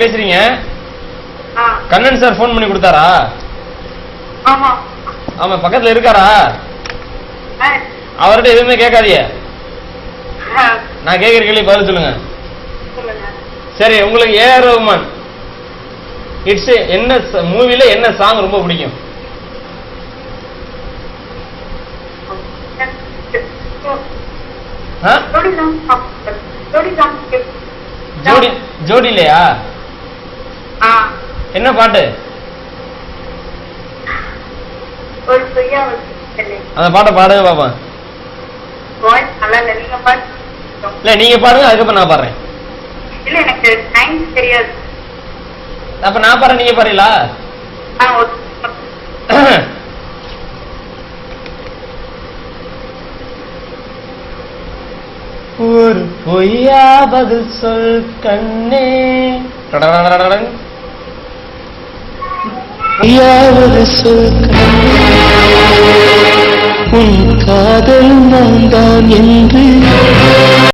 பேசுறீங்க? Kannan sir phone பண்ணி கொடுத்தாரா? ஆமா. ஆமா, பக்கத்துல இருக்காரா? அவர்கிட்ட எதுவுமே கேட்காதீங்க. நான் கேட்கிற கேள்வி பதில் சொல்லுங்க. சரி, உங்களுக்கு ஏஆர் ரஹ்மான் இட்ஸ் என்ன மூவில என்ன சாங் ரொம்ப பிடிக்கும்? ஜோடிலையா? என்ன பாட்டு? அந்த பாட்டை பாடுங்க பாப்பா. இல்ல நீங்க பாடுங்க, அதுக்கப்புறம் நான் பாடுறேன். இல்ல எனக்கு டைம் தெரியாது. அப்ப நான் பாடுறேன், நீங்க பாடுறீங்களா? ஒரு பொய்யா பதில் சொல் கண்ணே, பொய்யாவது சொல் கண்ணே, உன் காதல் நான் தான் என்று